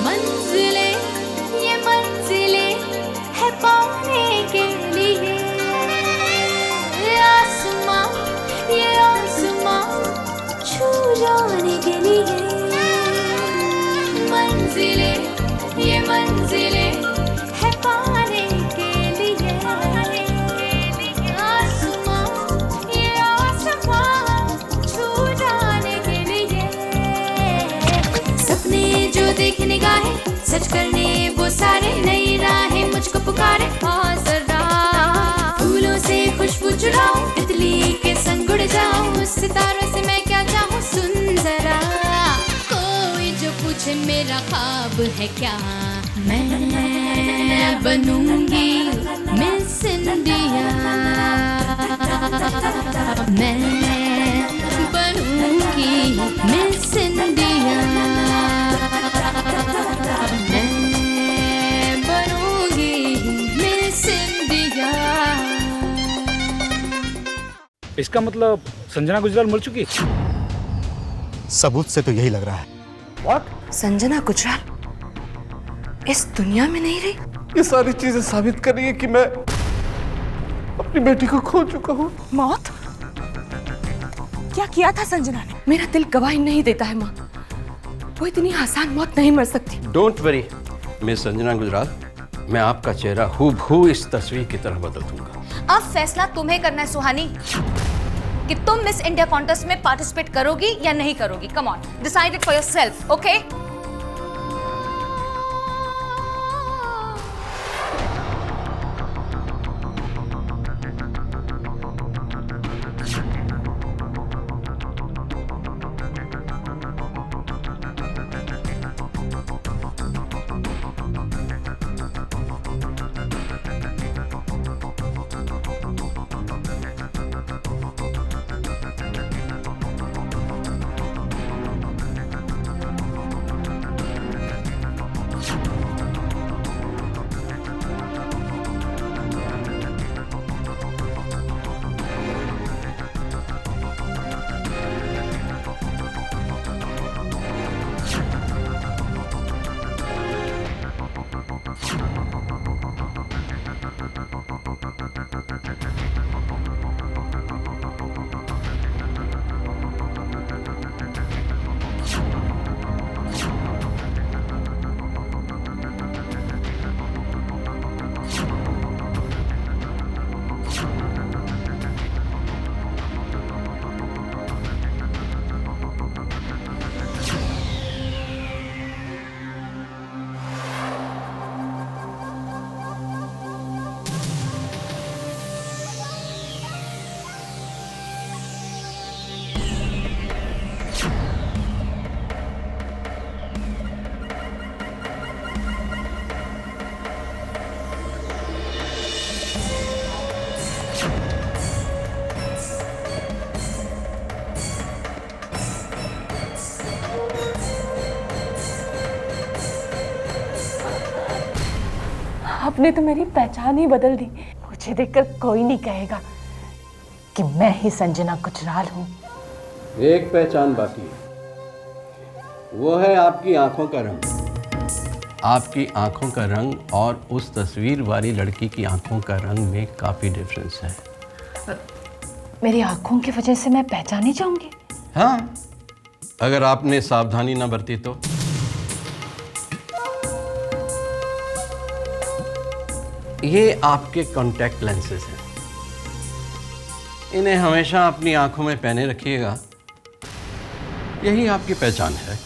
मंजिले ये मंजिले है पाने के लिए, आसमां ये आसमां छू जाने के लिए। मंजिले ये मंजिले है पाने के लिए, आसमां ये आसमां छू जाने के लिए। सपने जो देख निगाहें सच करने वो सारे, नई राहें मुझको पुकारे। हाँ जरा फूलों से खुशबू चुराऊं, तितली के संग उड़ जाऊं, सितारों से मैं क्या चाहूं। सुन जरा कोई जो पूछे मेरा ख्वाब है क्या, मैं बनूंगी मिस इंडिया, मैं बनूंगी मिस इंडिया, मैं बनूंगी मिस इंडिया। इसका मतलब संजना गुजराल मर चुकी है? सबूत से तो यही लग रहा है। What? संजना गुजराल इस दुनिया में नहीं रही? ये सारी चीजें साबित कर रही है कि मैं अपनी बेटी को खो चुका हूँ। मौत? क्या किया था संजना ने? मेरा दिल गवाही नहीं देता है माँ, वो इतनी आसान मौत नहीं मर सकती। Don't worry miss Sanjana Gujral, मैं आपका चेहरा हूबहू इस तस्वीर की तरह बदल दूंगा। अब फैसला तुम्हें करना है सुहानी कि तुम मिस इंडिया कॉन्टेस्ट में पार्टिसिपेट करोगी या नहीं करोगी। Come on, decide it for yourself, okay? आपने तो मेरी पहचान ही बदल दी। मुझे देखकर कोई नहीं कहेगा कि मैं ही संजना गुजराल हूँ। एक पहचान बाकी है, वो है आपकी आंखों का रंग। आपकी आंखों का रंग और उस तस्वीर वाली लड़की की आंखों का रंग में काफ़ी डिफरेंस है। मेरी आंखों की वजह से मैं पहचानी जाऊंगी? हाँ, अगर आपने सावधानी ना बरती तो। ये आपके कॉन्टैक्ट लेंसेज हैं, इन्हें हमेशा अपनी आंखों में पहने रखिएगा, यही आपकी पहचान है।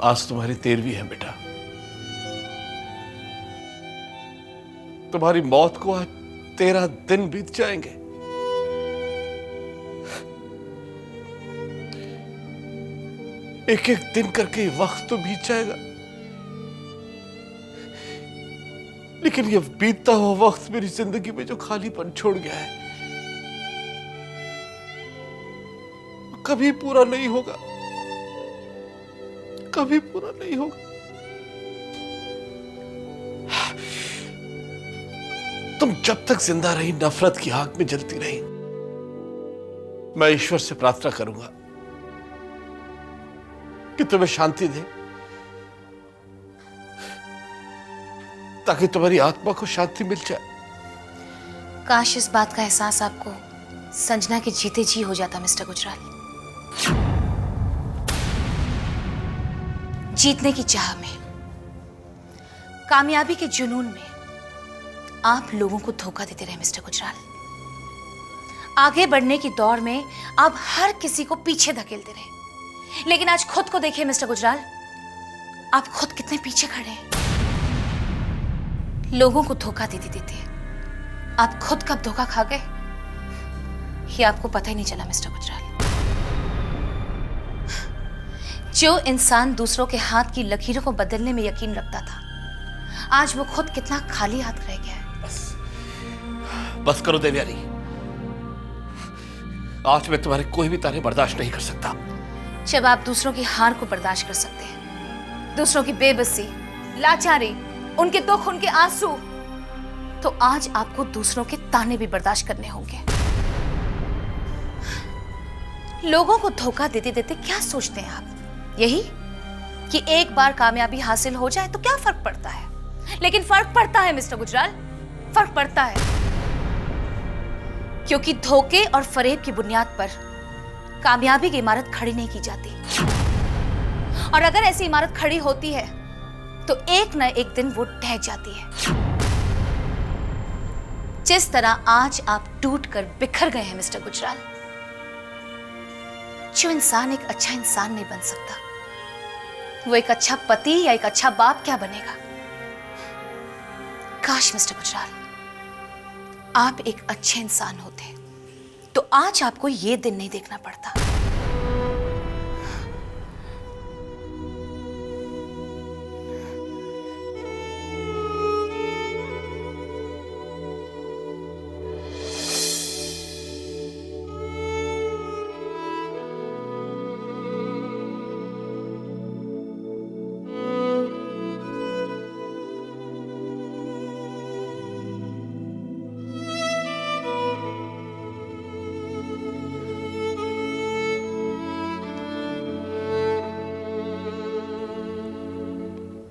आज तुम्हारी 13वीं है बेटा। तुम्हारी मौत को आज 13 दिन बीत जाएंगे। एक एक दिन करके वक्त तो बीत जाएगा, लेकिन ये बीतता हुआ वक्त मेरी जिंदगी में जो खालीपन छोड़ गया है कभी पूरा नहीं होगा, कभी पूरा नहीं होगा। तुम जब तक जिंदा रही नफरत की आग में जलती रही। मैं ईश्वर से प्रार्थना करूंगा कि तुम्हें शांति दे, ताकि तुम्हारी आत्मा को शांति मिल जाए। काश इस बात का एहसास आपको संजना के जीते जी हो जाता मिस्टर गुजराल। जीतने की चाह में, कामयाबी के जुनून में आप लोगों को धोखा देते रहे मिस्टर गुजराल। आगे बढ़ने की दौड़ में आप हर किसी को पीछे धकेलते रहे, लेकिन आज खुद को देखिए मिस्टर गुजराल, आप खुद कितने पीछे खड़े हैं। लोगों को धोखा देते देते आप खुद कब धोखा खा गए ये आपको पता ही नहीं चला मिस्टर गुजराल। जो इंसान दूसरों के हाथ की लकीरों को बदलने में यकीन रखता था, आज वो खुद कितना खाली हाथ रह गया है। बस करो देवयानी, आज मैं तुम्हारे कोई भी ताने बर्दाश्त नहीं कर सकता। जब आप दूसरों की हार को बर्दाश्त कर सकते हैं, दूसरों की बेबसी, लाचारी, उनके दुख, उनके आंसू, तो आज आपको दूसरों के ताने भी बर्दाश्त करने होंगे। लोगों को धोखा देते देते क्या सोचते हैं आप? यही कि एक बार कामयाबी हासिल हो जाए तो क्या फर्क पड़ता है? लेकिन फर्क पड़ता है मिस्टर गुजराल, फर्क पड़ता है, क्योंकि धोखे और फरेब की बुनियाद पर कामयाबी की इमारत खड़ी नहीं की जाती। और अगर ऐसी इमारत खड़ी होती है तो एक न एक दिन वो ढह जाती है। जिस तरह आज आप टूट कर बिखर गए हैं मिस्टर गुजराल, जो इंसान एक अच्छा इंसान नहीं बन सकता, वो एक अच्छा पति या एक अच्छा बाप क्या बनेगा? काश मिस्टर गुजराल आप एक अच्छे इंसान होते तो आज आपको ये दिन नहीं देखना पड़ता।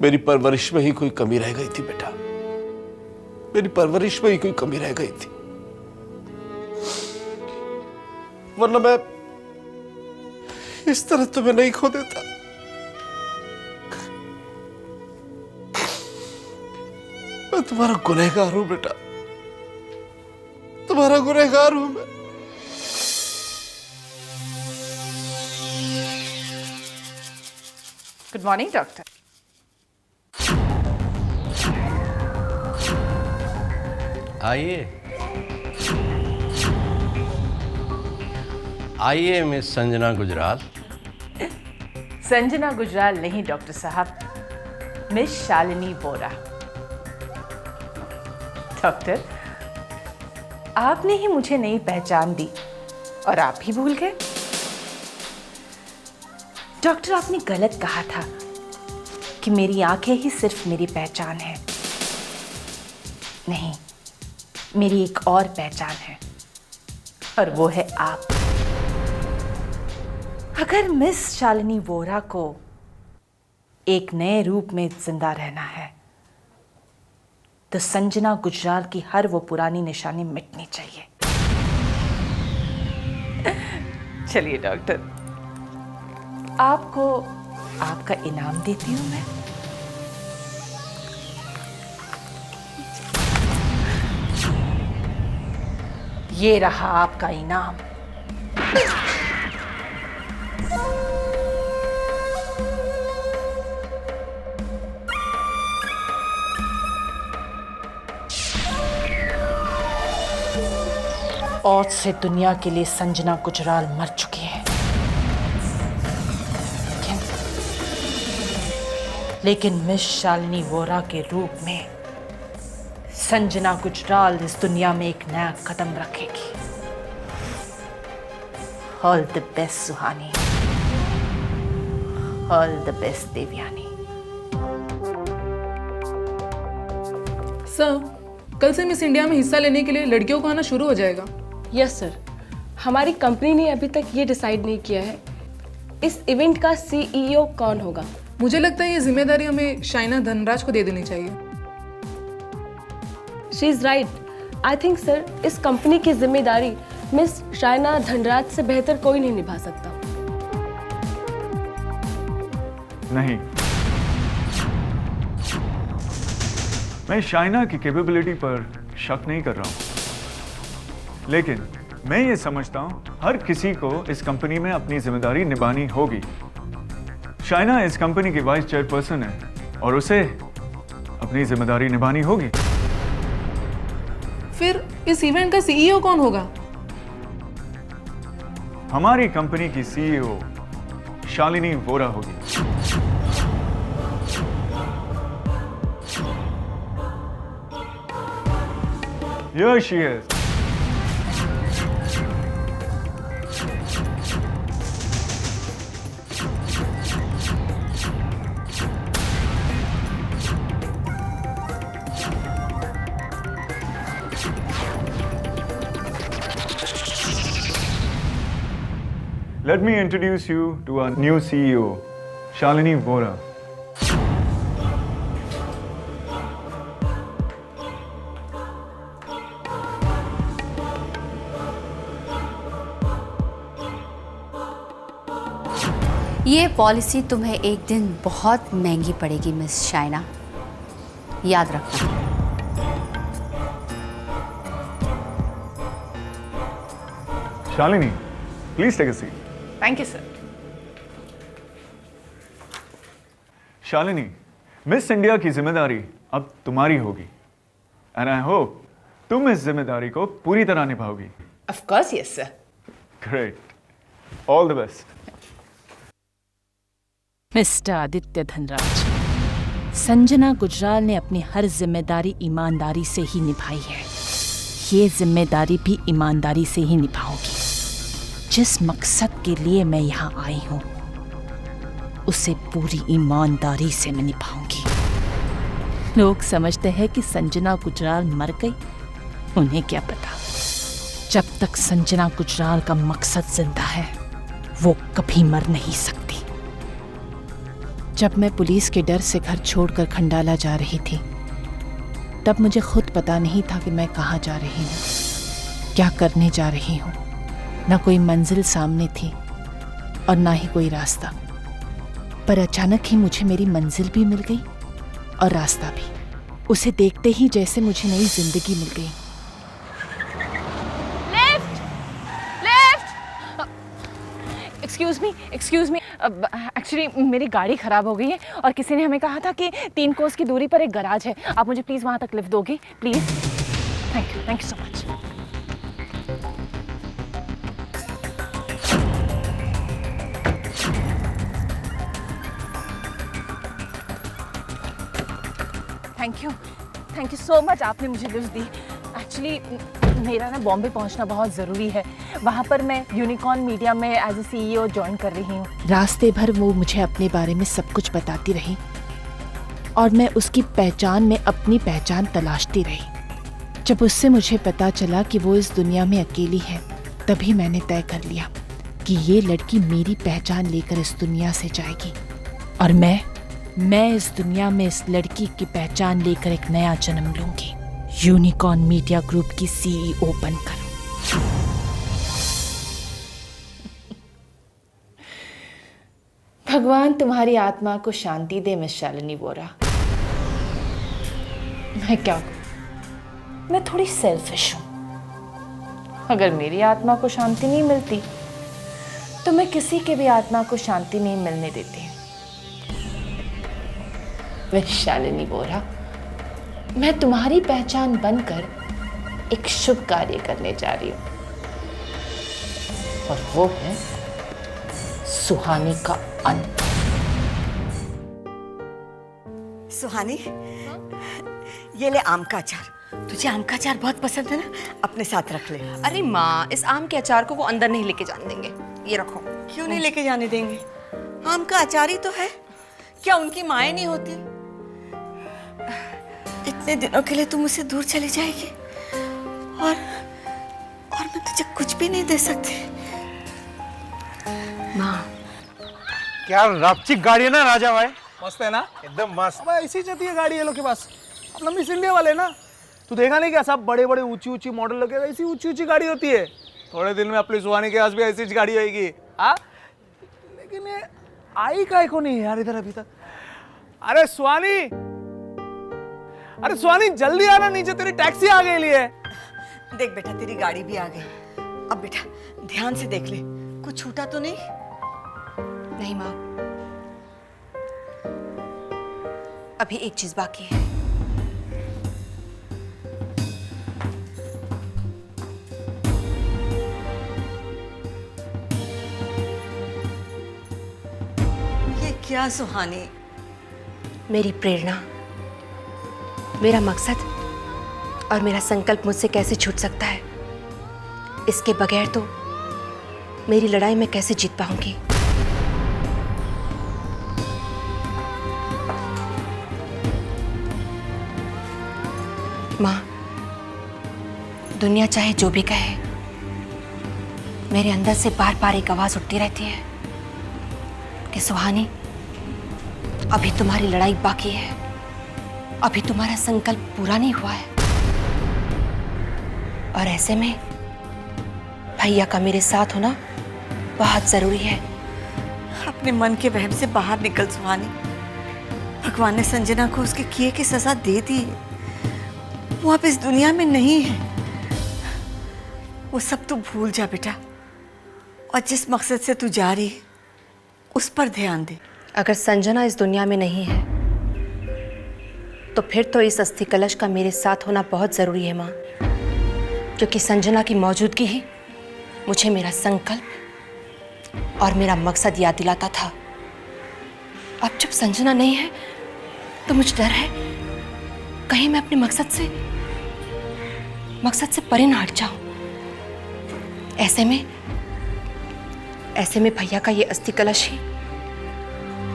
मेरी परवरिश में ही कोई कमी रह गई थी बेटा, मेरी परवरिश में ही कोई कमी रह गई थी, वरना मैं इस तरह तुम्हें नहीं खो देता। मैं तुम्हारा गुनहगार हूं बेटा, तुम्हारा गुनहगार हूं मैं। Good morning doctor. आइए आइए मिस संजना गुजराल। संजना गुजराल नहीं डॉक्टर साहब, मिस शालिनी बोरा। डॉक्टर, आपने ही मुझे नई पहचान दी और आप ही भूल गए। डॉक्टर, आपने गलत कहा था कि मेरी आंखें ही सिर्फ मेरी पहचान है। नहीं, मेरी एक और पहचान है और वो है आप। अगर मिस शालिनी वोरा को एक नए रूप में जिंदा रहना है तो संजना गुजराल की हर वो पुरानी निशानी मिटनी चाहिए। चलिए डॉक्टर, आपको आपका इनाम देती हूं मैं। ये रहा आपका इनाम। आज से दुनिया के लिए संजना गुजराल मर चुकी है, लेकिन मिस शालिनी वोरा के रूप में संजना गुजराल इस दुनिया में एक नया कदम रखेगी। All the best Suhani, all the best Devyani. Sir, कल से मिस इंडिया में हिस्सा लेने के लिए लड़कियों को आना शुरू हो जाएगा। यस सर, हमारी कंपनी ने अभी तक ये डिसाइड नहीं किया है इस इवेंट का सीईओ कौन होगा। मुझे लगता है ये जिम्मेदारी हमें शाइना धनराज को दे देनी चाहिए। She is right. I think sir, इस कंपनी की जिम्मेदारी मिस शाइना धनराज से बेहतर कोई नहीं निभा सकता। नहीं, मैं शाइना की कैपेबिलिटी पर शक नहीं कर रहा हूं, लेकिन मैं ये समझता हूं हर किसी को इस कंपनी में अपनी जिम्मेदारी निभानी होगी। शाइना इस कंपनी की वाइस चेयरपर्सन है और उसे अपनी जिम्मेदारी निभानी होगी। फिर इस इवेंट का सीईओ कौन होगा? हमारी कंपनी की सीईओ शालिनी वोरा होगी। Here she is. Let me introduce you to our new CEO, Shalini Vora. ये पॉलिसी तुम्हें एक दिन बहुत महंगी पड़ेगी मिस शाइना, याद रखना। Shalini, please take a seat. Thank you sir. Shalini, miss India की जिम्मेदारी अब तुम्हारी होगी एंड आई होप तुम इस जिम्मेदारी को पूरी तरह निभाओगी। Of course yes sir. Great, all the best. Mister Aditya Dhanraj, Sanjana Gujral ने अपनी हर जिम्मेदारी ईमानदारी से ही निभाई है। ये जिम्मेदारी भी ईमानदारी से ही निभाऊंगी। जिस मकसद के लिए मैं यहाँ आई हूँ उसे पूरी ईमानदारी से मैं निभाऊंगी। लोग समझते हैं कि संजना गुजराल मर गई, उन्हें क्या पता, जब तक संजना गुजराल का मकसद जिंदा है वो कभी मर नहीं सकती। जब मैं पुलिस के डर से घर छोड़कर खंडाला जा रही थी तब मुझे खुद पता नहीं था कि मैं कहाँ जा रही हूँ, क्या करने जा रही हूँ। ना कोई मंजिल सामने थी और ना ही कोई रास्ता, पर अचानक ही मुझे मेरी मंजिल भी मिल गई और रास्ता भी। उसे देखते ही जैसे मुझे नई जिंदगी मिल गई। एक्सक्यूज मी, एक्चुअली मेरी गाड़ी ख़राब हो गई है और किसी ने हमें कहा था कि 3 कोस की दूरी पर एक गराज है। आप मुझे प्लीज़ वहाँ तक लिफ्ट दोगे please? Thank you so much. Thank you so much, आपने मुझे लिफ्ट दी। एक्चुअली मेरा ना बॉम्बे पहुंचना बहुत ज़रूरी है। वहाँ पर मैं यूनिकॉर्न मीडिया में एज ए सीईओ ज्वाइन कर रही हूँ। रास्ते भर वो मुझे अपने बारे में सब कुछ बताती रही और मैं उसकी पहचान में अपनी पहचान तलाशती रही। जब उससे मुझे पता चला कि वो इस दुनिया में अकेली है, तभी मैंने तय कर लिया कि ये लड़की मेरी पहचान लेकर इस दुनिया से जाएगी और मैं इस दुनिया में इस लड़की की पहचान लेकर एक नया जन्म लूंगी, यूनिकॉर्न मीडिया ग्रुप की सीईओ बनकर। भगवान तुम्हारी आत्मा को शांति दे मिस शालिनी वोरा। मैं क्या करूं? मैं थोड़ी सेल्फिश हूं। अगर मेरी आत्मा को शांति नहीं मिलती तो मैं किसी के भी आत्मा को शांति नहीं मिलने देती। मिस शालिनी वोरा, मैं तुम्हारी पहचान बनकर एक शुभ कार्य करने जा रही हूँ। और वो है सुहानी का अंत। सुहानी, ये ले आम का अचार। तुझे आम का अचार बहुत पसंद है ना, अपने साथ रख ले। अरे माँ, इस आम के अचार को वो अंदर नहीं लेके जाने देंगे, ये रखो। क्यों नहीं लेके जाने देंगे? आम का अचार ही तो है। क्या उनकी माएँ नहीं होती? इतने दिनों के लिए तू मुझसे दूर चली जाएगी और मैं तुझे कुछ भी नहीं दे सकती। माँ, क्या रापचिक गाड़ी है ना राजा भाई? मस्त है ना? एकदम मस्त। अब ऐसी चलती है गाड़ी ये लोग के पास। अपना मिस इंडिया वाले ना, तू देखा नहीं क्या सब बड़े बड़े ऊंची ऊंची मॉडल लगे, ऐसी ऊंची ऊंची गाड़ी होती है। थोड़े दिन में अपनी सुहानी के पास भी ऐसी गाड़ी आएगी। हाँ, लेकिन ये आई काहे को नहीं यार इधर अभी तक? अरे सुहानी, अरे सुहानी जल्दी आना नीचे, तेरी टैक्सी आ गई है। देख बेटा, तेरी गाड़ी भी आ गई। अब बेटा ध्यान से देख ले, कुछ छूटा तो नहीं? नहीं माँ, अभी एक चीज बाकी है। ये क्या सुहानी? मेरी प्रेरणा, मेरा मकसद और मेरा संकल्प मुझसे कैसे छूट सकता है? इसके बगैर तो मेरी लड़ाई में कैसे जीत पाऊंगी? माँ, दुनिया चाहे जो भी कहे, मेरे अंदर से बार बार एक आवाज उठती रहती है कि सुहानी, अभी तुम्हारी लड़ाई बाकी है, अभी तुम्हारा संकल्प पूरा नहीं हुआ है। और ऐसे में भैया का मेरे साथ होना बहुत जरूरी है। अपने मन के वहम से बाहर निकल सुहानी। भगवान ने संजना को उसके किए की सजा दे दी है। वो अब इस दुनिया में नहीं है। वो सब तू भूल जा बेटा, और जिस मकसद से तू जा रही है उस पर ध्यान दे। अगर संजना इस दुनिया में नहीं है तो फिर तो इस अस्थि कलश का मेरे साथ होना बहुत जरूरी है माँ, क्योंकि संजना की मौजूदगी ही मुझे मेरा संकल्प और मेरा मकसद याद दिलाता था। अब जब संजना नहीं है तो मुझे डर है कहीं मैं अपने मकसद से परे ना हट जाऊं। ऐसे में भैया का ये अस्थि कलश ही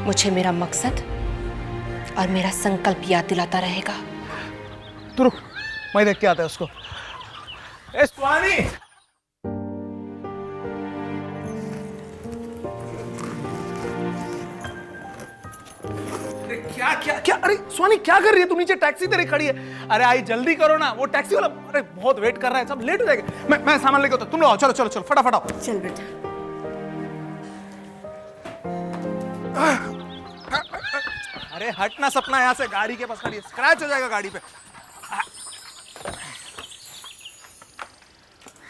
मुझे मेरा मकसद और मेरा संकल्प याद दिलाता रहेगा। तू रुक, मैं देख के आता है उसको। ए सुहानी, क्या क्या क्या? अरे सुहानी क्या कर रही है तू? नीचे टैक्सी तेरी खड़ी है। अरे आई जल्दी करो ना, वो टैक्सी वाला अरे बहुत वेट कर रहा है, सब लेट हो जाएगा। मैं सामान लेके आता हूं, तुम लोग आओ, चलो चलो चलो फटाफट आओ। चल बेटा। अरे हट ना सपना, यहाँ से गाड़ी के पास खड़ी है, स्क्रैच हो जाएगा गाड़ी पे।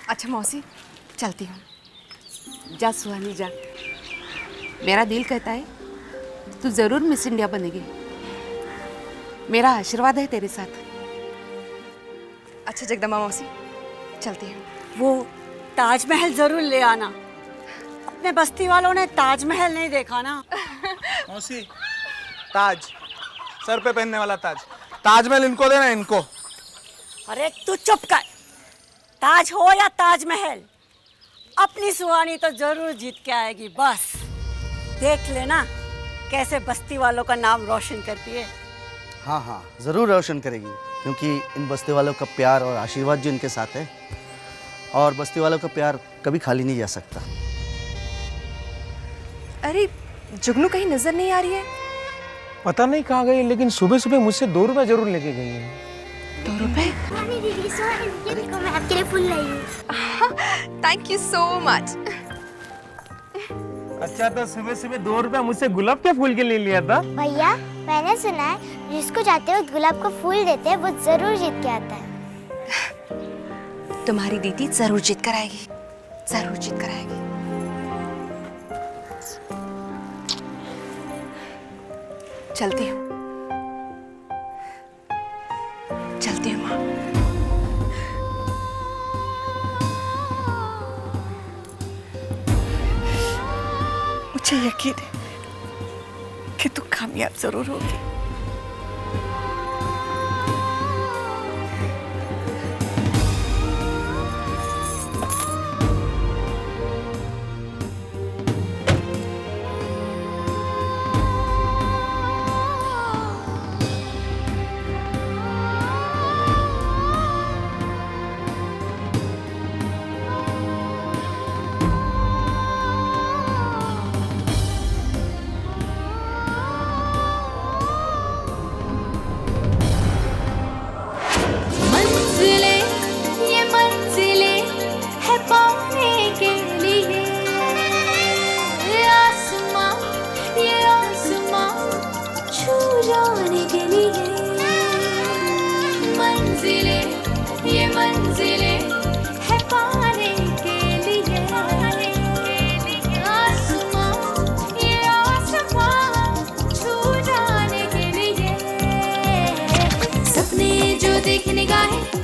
अच्छा मौसी, चलती हूँ। जा सुहानी जा, मेरा दिल कहता है तू जरूर मिस इंडिया बनेगी। मेरा आशीर्वाद है तेरे साथ। अच्छा जगदम्बा मौसी, चलती हूँ। वो ताजमहल जरूर ले आना। अपने बस्ती वालों ने ताजमहल नहीं देखा ना। मौसी, ताज, सर पे पहनने वाला ताज, ताजमहल इनको देना, इनको। अरे तू चुप कर। ताज हो या ताजमहल, अपनी सुहानी तो जरूर जीत के आएगी। बस देख लेना कैसे बस्ती वालों का नाम रोशन करती है। हाँ हाँ, जरूर रोशन करेगी, क्योंकि इन बस्ती वालों का प्यार और आशीर्वाद जो इनके साथ है, और बस्ती वालों का प्यार कभी खाली नहीं जा सकता। अरे जुगनू कहीं नजर नहीं आ रही है? पता नहीं कहाँ गई, लेकिन सुबह सुबह मुझसे 2 रुपए जरूर लेके गई है। 2 रुपए? मैं आपके लिए फूल लाई हूँ। Thank you so much. अच्छा, तो सुबह सुबह 2 रुपया मुझसे गुलाब के फूल के लिए लिया था? भैया, मैंने सुना है जिसको जाते वक्त गुलाब को फूल देते हैं वो जरूर जीत के आता है। तुम्हारी दीदी जरूर जीत कर आएगी, जरूर जीत कर आएगी। चलती हूँ, चलती हूँ माँ। मुझे यकीन है कि तू कामयाब जरूर होगी।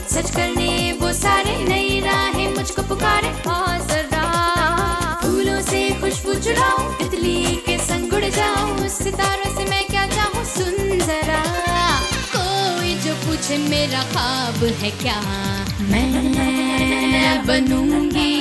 सच करने वो सारे नई राहें मुझको पुकारे। और जरा फूलों से खुशबू चुराऊं, तितली के संग उड़ जाऊं, सितारों से मैं क्या चाहूं। सुन जरा कोई जो पूछे मेरा ख्वाब है क्या, मैं बनूंगी